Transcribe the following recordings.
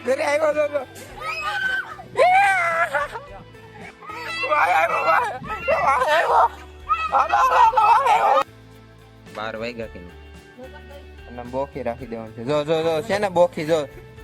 ઘરે આવ્યો તો 12 વાગ્યા કે અને બોખી રાખી દેવાનું છે. જો જો જો છે ને બોખી જો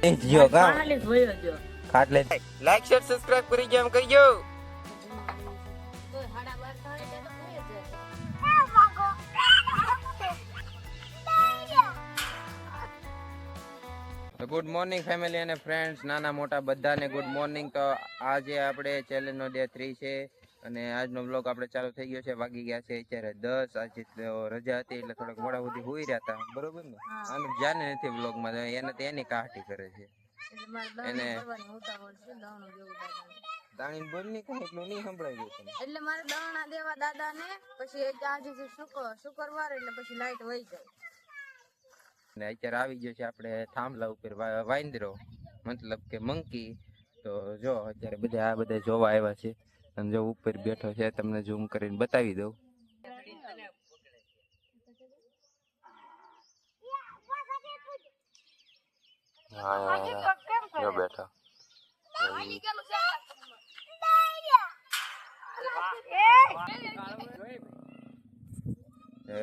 એ જીઓ ગામ ખાટલે લાઈક શેર સબસ્ક્રાઇબ કરી જો એમ કરજો. ગુડ મોર્નિંગ ફેમિલી અને ફ્રેન્ડ્સ, નાના મોટા બધાને ગુડ મોર્નિંગ. તો આજે આપણે ચેલેન્જનો ડે 3 છે અને આજનો વ્લોગ આપણે ચાલુ થઈ ગયો છે. વાગી ગયા છે અત્યારે 10. આજે રજા હતી એટલે થોડાક મોડા સુધી હોઈ રહ્યા હતા, બરોબર ને? આનું જાને નથી વ્લોગમાં, એને તો એની કાહટી કરે છે એને દાણી બોલની કઈ એટલું નહીં સંભળાય ગયું એટલે મારે દાણા દેવા દાદાને, પછી આજે શુક્રવાર એટલે પછી લાઈટ વહી જાય. ને અત્યારે આવી ગયો છે આપણે થાંભલા ઉપર વાંદરો, મતલબ કે મંકી. તો જો અત્યારે બધા જોવા આવ્યા છે અને જો ઉપર બેઠો છે, તમને ઝૂમ કરીને બતાવી દઉં. જો બેઠો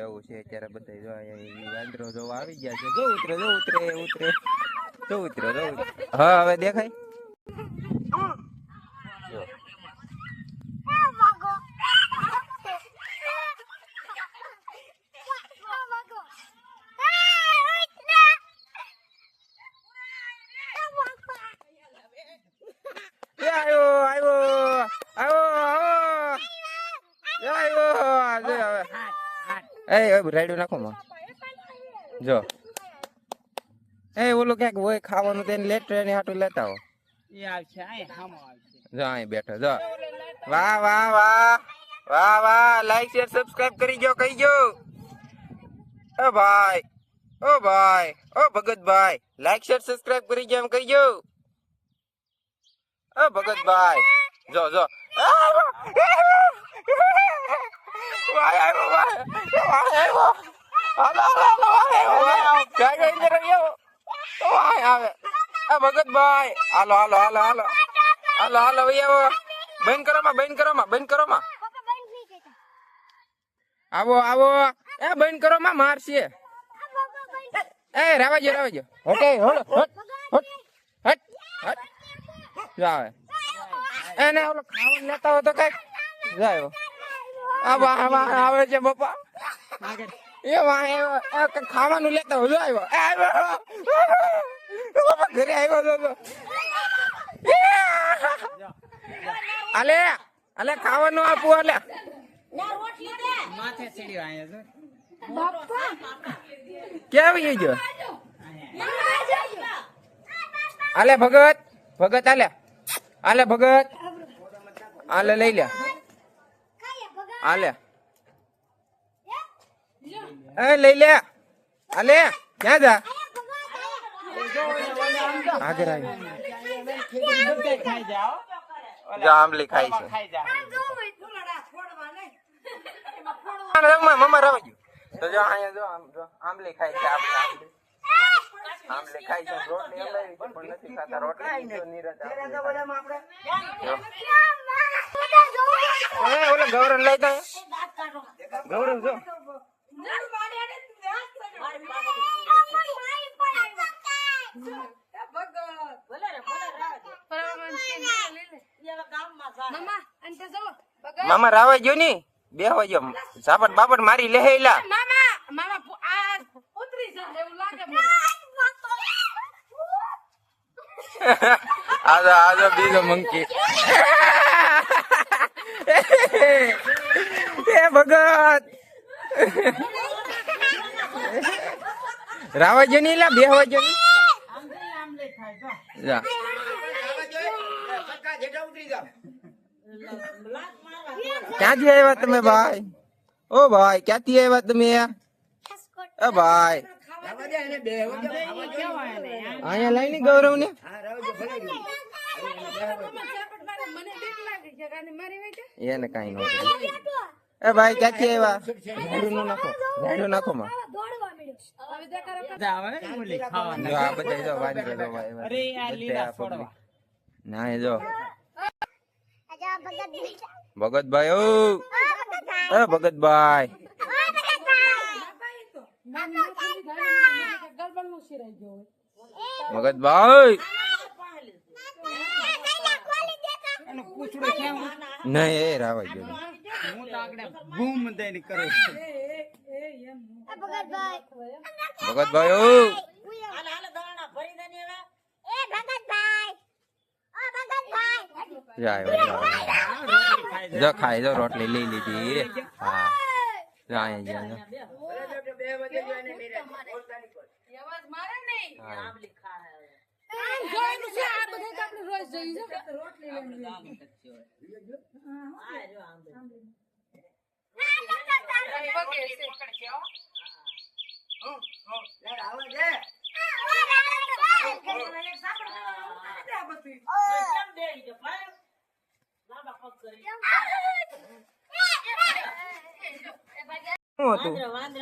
એવું છે. અત્યારે બધા જો વાંદરો જોવા આવી ગયા છે. જો ઉતરે હા હવે દેખાય. રાયડું નાખો માં. જો ઓલું ક્યાંક હોય ખાવાનું તેને લેટ ટ્રેન હાટું લેતા હો. જો અહીં બેઠો જો. વાહ વાહ વાહ વાહ વાહ. લાઈક શેર સબસ્ક્રાઇબ કરી જો કહી જો. ઓ ભાઈ ઓ ભગતભાઈ, લાઈક શેર સબસ્ક્રાઇબ કરી જો એમ કહી જો. ઓ ભગતભાઈ જો જો ભગતભાઈ હાલો હાલો હાલો હાલો હાલો હાલો બંધ કરો માં આવો આવો. બંધ કરો માં મારશે. રાવાજો ઓકે હોલો હટ જાવે એને ઓલો ખાવાનું લેતા હોય તો કઈ જાય. આવે છે બાપા એ ખાવાનું લેતા હોય. આવ્યો ઘરે આવ્યો અલે ખાવાનું આપવું. અલે કેવી ગયો? આલે ભગત આલે ભગત આલે લઈ લે. આલે લઈ લે. આલે ક્યાં જા? આગળ આવી આંબલી ખાઈ છે. મમ્મા રવા ગયું તો જો અહીંયા જો આંબલી ખાઈ છે. આંબલી ખાઈ છે. રોટલી હલાવી પણ નથી ખાતા. રોટલી ઓલો ગૌરવ લઈ દે. ગૌરવ જો મામા રાવા ગયો ની બે વાગ્યો. ઝાપટ બાપટ મારી લેહેલા. આજો બીજો મંકી. ભગત રાવા ગયો ની લા. બે વાગ્યો ની જા. ક્યાંથી આવ્યા તમે ભાઈ? ઓ ભાઈ ક્યાંથી આવ્યા તમે? ઓ ભાઈ અહીંયા લઈ ની ગૌરવ ને. એને કઈ નહોતું. એ ભાઈ ક્યાંથી આવ્યા? ઝાડુ નાખો, ઝાડુ નાખો માં. જો આ બધા જો વાંદરા જો આવ્યા. ના એ જો ભગતભાઈ, ઓ ભગતભાઈ, ભગતભાઈ નહીં એ રાવા ગયો ભગતભાઈ જો ખાઈ જો રોટલી લઈ લીધી. હા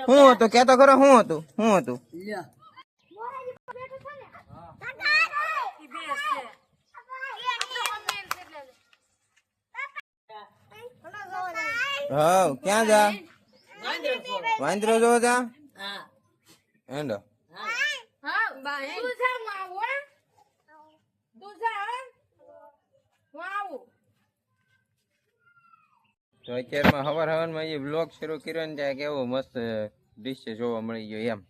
હું હતું કેતો ખરો? હું હતું? હા ક્યાં જા? વાંદરો જો જા. હેંડો તો અત્યારમાં હવારમાં એ બ્લોગ શરૂ કર્યો ને ત્યાં કેવો મસ્ત દૃશ્ય જોવા મળી ગયો એમ.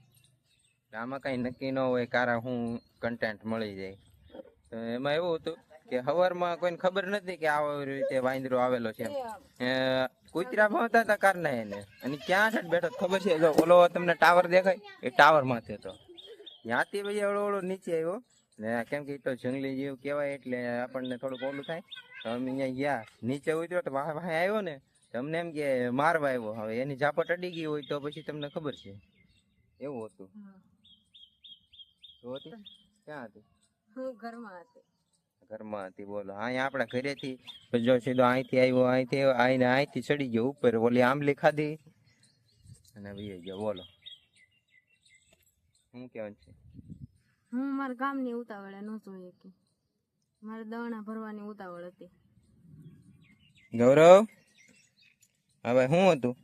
આમાં કઈ નક્કી ન હોય કારા હું કન્ટેન્ટ મળી જાય. તો એમાં એવું હતું કે હવારમાં કોઈને ખબર નથી કે આવો રીતે વાંદરો આવેલો છે. કૂતરા ભણતા હતા કારના એને, અને ક્યાં છે બેઠો ખબર છે? જો ઓલો તમને ટાવર દેખાય એ ટાવર માંથી હતો. ત્યાંથી પછી ઓળો નીચે આવ્યો ને, કેમ કે એ તો જંગલી જીવ કહેવાય એટલે આપણને થોડુંક ઓલું થાય. તો અમે અહીંયા ગયા, નીચે ઉતર્યો તો વાહ આવ્યો ને, તમને એમ કે મારવા આવ્યો. હવે એની ઝાપટ અડી ગઈ હોય તો પછી તમને ખબર છે એવું હતું. ક્યાં હતી? ઘરમાં હતી. બોલો અહીંયા આપણા ઘરેથી જો સીધો અહીંથી આવ્યો, અહીંથી ચડી ગયો ઉપર, ઓલી આંબલી ખાધી અને વહી ગયો. બોલો શું કહેવાનું છે? હું મારા ગામની ઉતાવળે ન જોઈએ કે મારે દવણા ભરવાની ઉતાવળ હતી. ગૌરવ, હા ભાઈ શું હતું?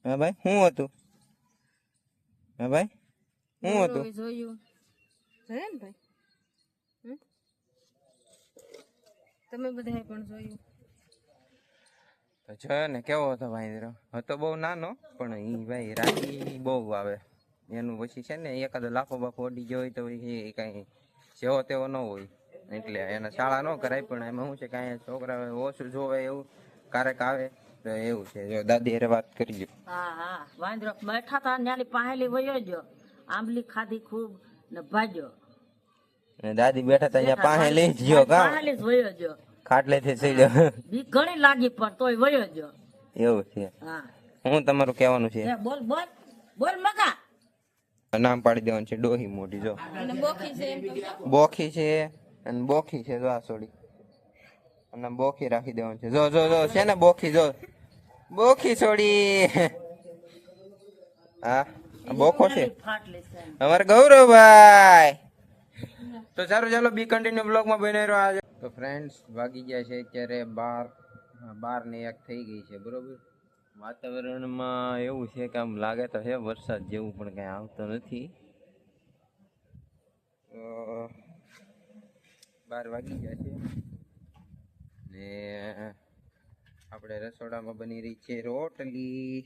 હા ભાઈ શું હતું? હા ભાઈ શું હતું? જોયું ને ભાઈ, તમે બધા પણ જોયું તો છે ને. કેવો હતો વાંદરો? હતો બહુ નાનો, પણ ઈ ભાઈ રાતી બહુ આવે એનું. પછી છે ને એકાદો લાફો બાફો અડી ગયો હોય તો એ કઈ જેવો તેવો ન હોય, એટલે એને શાળા ન કરાય. પણ એમાં શું છે કે અહીંયા છોકરા ઓછું જોવે એવું ક્યારેક આવે તો એવું છે. જો દાદી હારે વાત કરી. હા વાંદરો બેઠા તા ન્યાલી પાહેલી વયો ગયો, આંબલી ખાધી ખૂબ ને ભાગ્યો. દાદી બેઠા તા અહીંયા પાસે લઈ ગયો, પાહેલી જ વયો ગયો, ખાટલે થી સીડ્યો. બીક ઘણી લાગી પણ તોય વયો ગયો. એવું છે. હા હું તમારું કહેવાનું છે? બોલ બોલ બોલ મગા. નામ પાડી દેવાનું છે. ડોહી મોટી જો બોખી છે, અને બોખી છે જો આ સોડી, અને બોખી રાખી દેવાનું છે. જો જો જો છે ને બોખી, જો બોખી છોડી. હા બોખો છે અમારે ગૌરવભાઈ. તો સારું ચાલો બી કન્ટિન્યુ બ્લોગમાં બને રહ્યો. આજે તો ફ્રેન્ડ્સ વાગી ગયા છે અત્યારે 12:01 થઈ ગઈ છે. બરોબર. વાતાવરણમાં એવું છે કે આમ લાગે તો છે વરસાદ જેવું, પણ કઈ આવતો નથી. 12 વાગી ગયા છે ને આપણે રસોડામાં બની રહી છે રોટલી.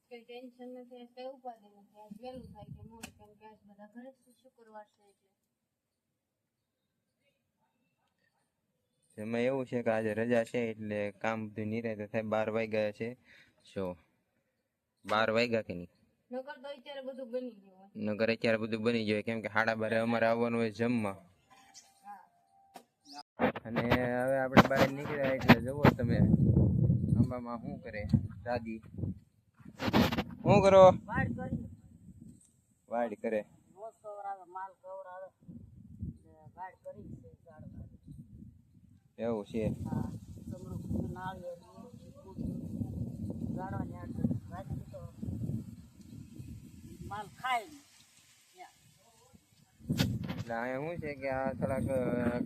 કઈ ટેન્શન નથી, કઈ ઉપાધિ નથી. આજ વહેલું થાય કે મોડું, કેમ કે આજ બધા ઘરે શુક્રવાર છે એટલે. એમાં એવું છે કે આજે રજા છે એટલે કામ બધું નિરાંતે થાય. 12 વાગ્યા છે. જો 12 વાગ્યા કે નહીં? નકર તો અત્યારે બધું બની ગયું હોય. નગર અત્યારે બધું બની ગયું, કેમ કે 12:30 અમારે આવવાનું હોય જમવા. અને હવે આપણે બહાર નીકળ્યા એટલે જુઓ તમે આંબામાં શું કરે દાદી. શું કરો? વાડ કરે. એવું છે. હા તમરું નાળિયેર ગાળવાની આગળ બાકી તો માલ ખાય નહીં. એટલે અહીંયા શું છે કે આ થોડાક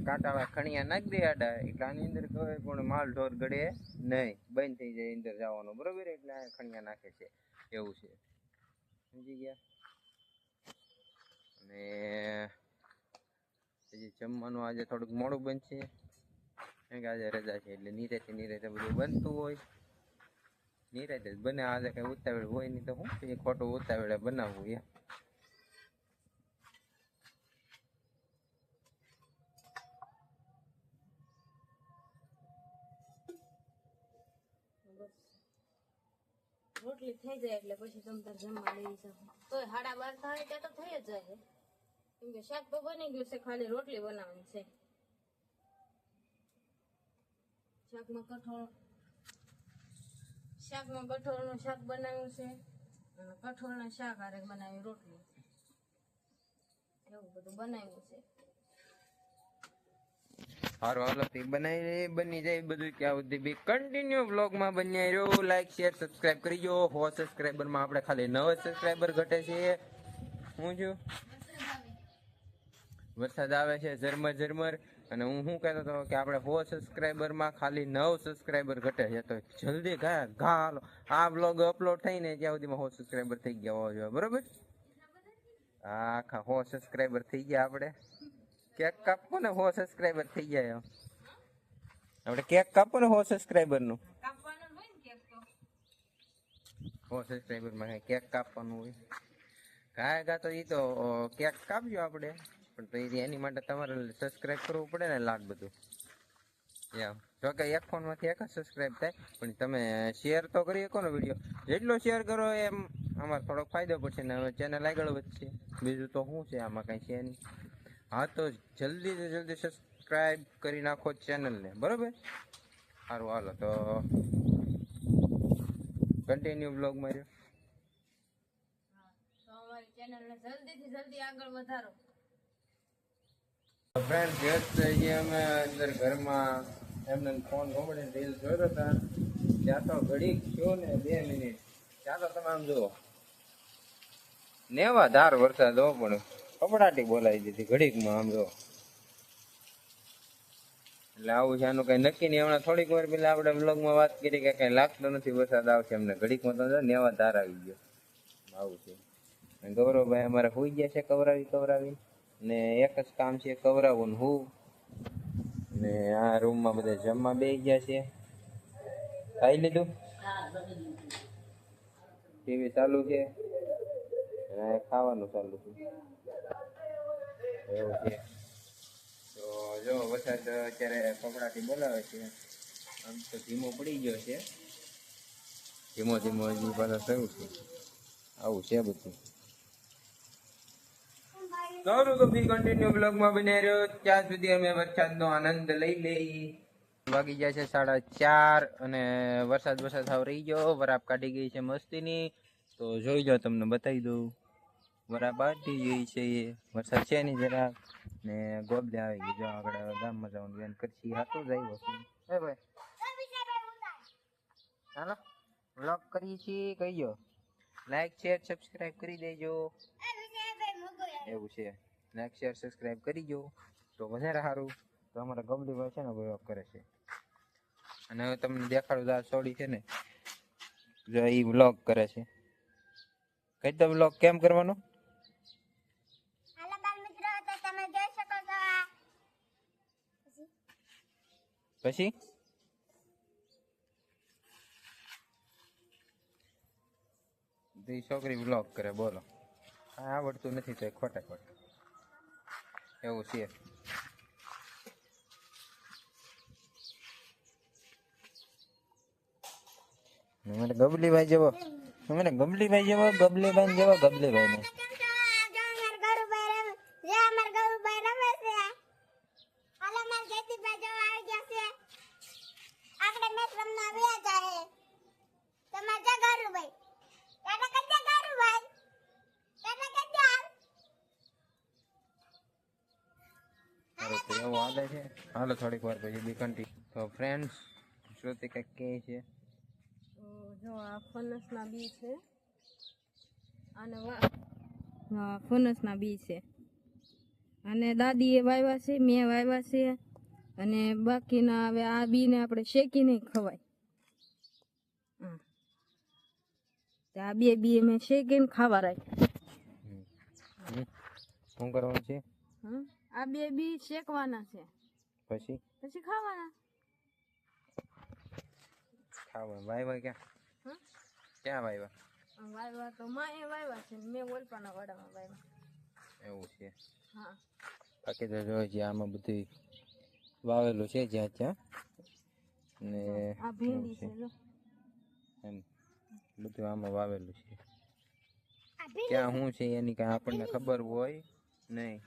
કાંટાળા ખણિયા નાખી દે આડા એટલે આની અંદર કોઈ પણ માલ ઢોર ગળે નહીં, બંધ થઈ જાય અંદર જવાનું, બરોબર? એટલે આ ખણિયા નાખે છે એવું છે, સમજી ગયા? અને હજી જમવાનું આજે થોડુંક મોડું બનશે કેમ કે આજે રજા છે એટલે નિરાતે બધું બનતું હોય, નિરાતે જ બને. આજે કઈ ઉતાવળ હોય નહીં તો શું ખોટું ઉતાવળે બનાવવું એમ. રોટલી થઈ જાય એટલે પછી તમે તાર જમવા લઈ શકો. તોય 12:30 થાય ત્યાં તો થઈ જ જાય, કેમ કે શાક તો બની ગયું છે, ખાલી રોટલી બનાવવાની છે. શાકમાં કઠોળનું શાક બનાવ્યું છે અને કઠોળના શાક હારે બનાવી રોટલી, એવું બધું બનાવ્યું છે. સારું હાલો બની જાય બધું. ત્યાં સુધી બી કન્ટિન્યુ બ્લોગમાં બન્યા રહ્યો. લાઈક શેર સબસ્ક્રાઇબ કરી દો. 100 સબસ્ક્રાઇબરમાં આપણે ખાલી 9 સબસ્ક્રાઇબર ઘટે છે. હું છું વરસાદ આવે છે ઝરમર અને હું શું કહેતો હતો કે આપણે 100 સબસ્ક્રાઇબરમાં ખાલી 9 સબસ્ક્રાઇબર ઘટે છે, તો જલ્દી ઘા હાલો આ બ્લોગ અપલોડ થઈને ત્યાં સુધીમાં 100 સબસ્ક્રાઇબર થઈ ગયા હોવા જોઈએ, બરોબર? આખા 100 સબસ્ક્રાઇબર થઈ ગયા. આપણે કેક કાપો ને 100 સબસ્ક્રાઇબર થઈ જાય. આપણે કેક કાપો ને 100 સબસ્ક્રાઇબરનું. 100 સબસ્ક્રાઇબરમાં કેક કાપવાનું હોય. ઘા તો એ તો કેક કાપજો આપણે, પણ તો એની માટે તમારે સબસ્ક્રાઇબ કરવું પડે ને, લાખ બધું એમ. જો કે એક ફોનમાંથી એક જ સબસ્ક્રાઇબ થાય, પણ તમે શેર તો કરી શકો ને વિડીયો. જેટલો શેર કરો એમ અમારે થોડોક ફાયદો પડશે ને હવે ચેનલ આગળ વધશે. બીજું તો શું છે આમાં, કાંઈ છે નહીં. હા તો જલ્દી સબસ્ક્રાઇબ કરી નાખો ચેનલને, બરોબર? સારું હાલો તો કન્ટિન્યુ બ્લોગ માર્યો. તો અમારી ચેનલને જલ્દી આગળ વધારો. ફ્રેન્ડ વ્યસ્ત થઈ ગયા અમે અંદર ઘરમાં. એમને ફોન ગમડે રીલ જોયો હતા ત્યાં તો ઘડીક થયો ને 2 મિનિટ ત્યાં તો તમે આમ જુઓ નેવા ધાર વરસાદ હો, પણ કપડાટી બોલાવી દીધી ઘડીકમાં. આમ જો એટલે આવું છે, આનું કઈ નક્કી નહીં. હમણાં થોડીક વાર પેલા આપણે બ્લોગમાં વાત કરી કે કઈ લાગતો નથી વરસાદ આવશે એમને, ઘડીકમાં તો નેવા ધાર આવી ગયો. આવું છે. ગૌરવભાઈ અમારે હોઈ ગયા છે કવરાવી ને એક જ કામ છે કવરાવું હું. ને આ રૂમમાં બધા જમવા બેસી ગયા છે. ખાઈ લીધું, ટીવી ચાલુ છે અને ખાવાનું ચાલુ છે એવું છે. તો જો વરસાદ અત્યારે કપડાથી બોલાવે છે. આમ તો ધીમો પડી ગયો છે, ધીમો હજી પાછા શરૂ છે. આવું છે બધું. સારું તો બી કન્ટિન્યુ બ્લોગમાં બની રહ્યો. ત્યાં સુધી અમે વરસાદનો આનંદ લઈ લઈ. વાગી જાય છે 4:30 અને વરસાદ થાવ રહી ગયો. વરાપ કાઢી ગઈ છે મસ્તીની. તો જોઈ લો, તમને બતાવી દઉં. વરાપ કાઢી ગઈ છે, વરસાદ છે નહીં જરાક. ને ગોબલે આવી ગઈ. જો આગળ ગામમાં જવાનું બેન કરશી હાથું જ આવ્યો છે. હે ભાઈ ચાલો બ્લોગ કરીએ છીએ, કહીજો લાઈક શેર સબસ્ક્રાઇબ કરી દેજો. એવું છે, લાઈક શેર સબસ્ક્રાઇબ કરી દો તો વધારે સારું. તો અમારા ગમલીભાઈ છે ને બ્લોગ કરે છે, અને હવે તમને દેખાડું તો આ છોડી છે ને જો એ બ્લોગ કરે છે. કઈ તો બ્લોગ કેમ કરવાનો? પછી છોકરી બ્લોગ કરે, બોલો આવડતું નથી તો ખોટા એવું છે. ગબલીભાઈ જેવો ગબલીભાઈ ને અરે તો એવું હાલે છે. હાલો થોડીક વાર પછી બી કન્ટિન્યુ. તો ફ્રેન્ડ્સ શ્રુતિ કંઈક કહે છે. તો જો આ ફનસના બી છે અને ફનસના બી છે અને દાદીએ વાવ્યા છે, મેં વાવ્યા છે અને બાકીના હવે આ બીને આપણે શેકીને ખવાય. તો આ બે બી મેં શેકીને ખાવા રાખ્યા. શું કરવાનું છે? આ બે બી શેકવાના છે પછી પછી ખાવાના. ખાવા વાયવા ક્યાં? ક્યાં વાયવા? વાવ્યા તો માએ વાવ્યા છે, મેં ઓલપાના વાડામાં વાવ્યા. એવું છે. હા. બાકી તો જો છે આમાં બધું વાવેલું છે જ્યાં ત્યાં ને આ ભીંડી છે જો. એમ બધું આમાં વાવેલું છે. ક્યાં શું છે એની કાંઈ આપણને ખબર હોય નહીં.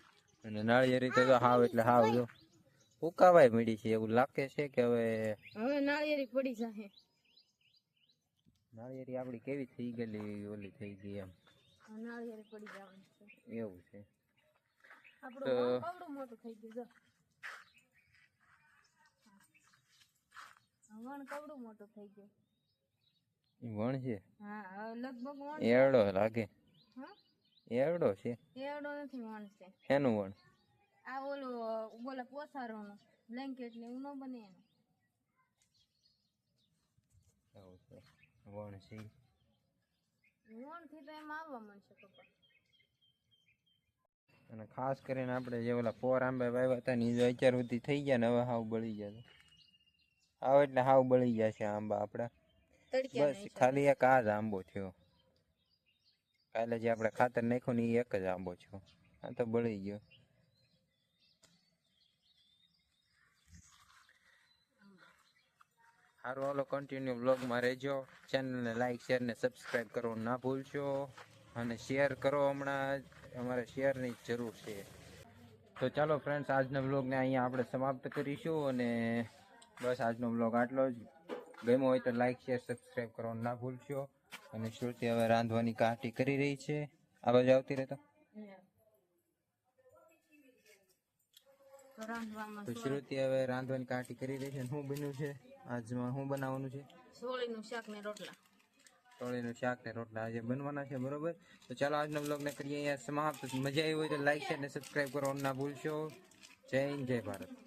અને નાળિયેરી તો હાવ એટલે હાવ જો ઉકાવાય મળી છે એવું લાગે છે કે હવે નાળિયેરી પડી જાહે. નાળિયેરી આપડી કેવી થઈ ગયેલી ઓલી થઈ ગઈ એમ. નાળિયેરી પડી જવાની છે એવું છે. આપણું કવડું મોટું થઈ ગયું જો. વણ કવડું મોટું થઈ ગયું. વણ છે? હા લગભગ વણ એરડો લાગે. હા એરડો છે? એવડો નથી, વણ છે. શેનું વણ? આ ઓલા પોસારોનું બ્લેન્કેટ ને એવું ન બને એનું. એવું છે વણ છે. વણ થી તો એમાં આવવા મળશે કપા. અને ખાસ કરીને આપણે જે ઓલા પોર આંબે વાવ્યા હતા ને એ અત્યાર સુધી થઈ ગયા ને હવે હાવ બળી ગયા. હાવ એટલે હાવ બળી ગયા છે આંબા આપડા. બસ ખાલી એક આ જ આંબો થયો. કાલે જે આપણે ખાતર નાખ્યું ને એ એક જ આંબો થયો. આ તો બળી ગયો. સારું હાલો કન્ટિન્યુ વ્લોગમાં રહેજો. ચેનલને લાઈક શેર ને સબસ્ક્રાઈબ કરવાનું ના ભૂલશો અને શેર કરો. હમણાં અમારે શેરની જરૂર છે. તો ચાલો ફ્રેન્ડ્સ આજના વ્લોગને અહીંયા આપણે સમાપ્ત કરીશું અને બસ આજનો વ્લોગ આટલો જ. ગમ્યો હોય તો લાઈક શેર સબસ્ક્રાઈબ કરવાનું ના ભૂલશો. અને શ્રુતિ હવે રાંધવાની કાઠી કરી રહી છે. આ બાજુ આવતી રહેતો. તો શ્રુતિ હવે રાંધવાની કાઠી કરી રહી છે. શું બન્યું છે આજમાં? શું બનાવવાનું છે? સોળીનું શાક ને રોટલા. ચોળીનું શાક ને રોટલા આજે બનવાના છે. બરોબર. તો ચાલો આજનો વ્લોગને કરીએ અહીંયા સમાપ્ત. મજા આવી હોય તો લાઈક શેર ને સબસ્ક્રાઈબ કરવાનું ના ભૂલશો. જય હિન્દ, જય ભારત.